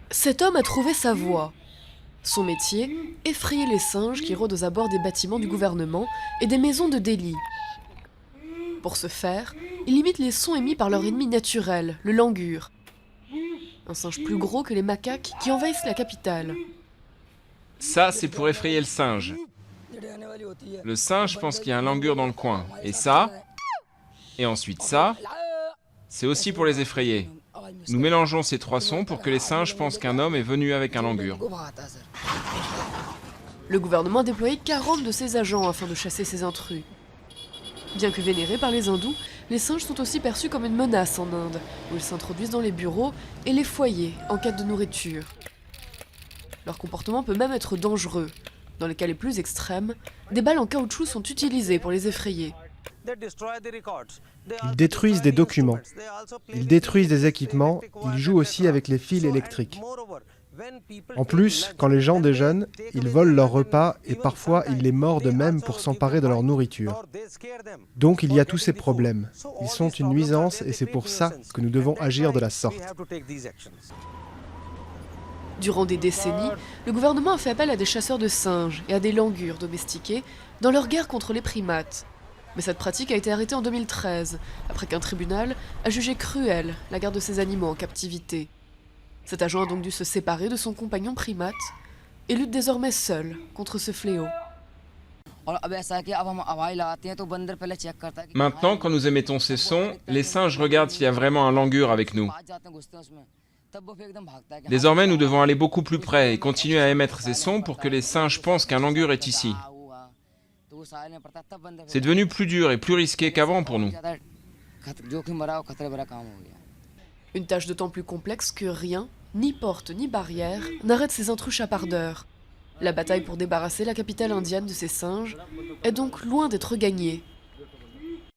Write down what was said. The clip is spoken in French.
Cet homme a trouvé sa voie. Son métier, effrayer les singes qui rôdent aux abords des bâtiments du gouvernement et des maisons de Delhi. Pour ce faire, il imite les sons émis par leur ennemi naturel, le langur. Un singe plus gros que les macaques qui envahissent la capitale. Ça, c'est pour effrayer le singe. Le singe pense qu'il y a un langur dans le coin. Et ça, et ensuite ça, c'est aussi pour les effrayer. Nous mélangeons ces trois sons pour que les singes pensent qu'un homme est venu avec un langur. Le gouvernement a déployé 40 de ses agents afin de chasser ces intrus. Bien que vénérés par les hindous, les singes sont aussi perçus comme une menace en Inde, où ils s'introduisent dans les bureaux et les foyers en quête de nourriture. Leur comportement peut même être dangereux. Dans les cas les plus extrêmes, des balles en caoutchouc sont utilisées pour les effrayer. Ils détruisent des documents, ils détruisent des équipements, ils jouent aussi avec les fils électriques. En plus, quand les gens déjeunent, ils volent leurs repas et parfois ils les mordent eux-mêmes pour s'emparer de leur nourriture. Donc il y a tous ces problèmes. Ils sont une nuisance et c'est pour ça que nous devons agir de la sorte. Durant des décennies, le gouvernement a fait appel à des chasseurs de singes et à des langurs domestiqués dans leur guerre contre les primates. Mais cette pratique a été arrêtée en 2013, après qu'un tribunal a jugé cruelle la garde de ces animaux en captivité. Cet agent a donc dû se séparer de son compagnon primate et lutte désormais seul contre ce fléau. Maintenant, quand nous émettons ces sons, les singes regardent s'il y a vraiment un langur avec nous. Désormais, nous devons aller beaucoup plus près et continuer à émettre ces sons pour que les singes pensent qu'un langur est ici. C'est devenu plus dur et plus risqué qu'avant pour nous. Une tâche d'autant plus complexe que rien, ni porte ni barrière, n'arrête ces intrus chapardeurs. La bataille pour débarrasser la capitale indienne de ces singes est donc loin d'être gagnée.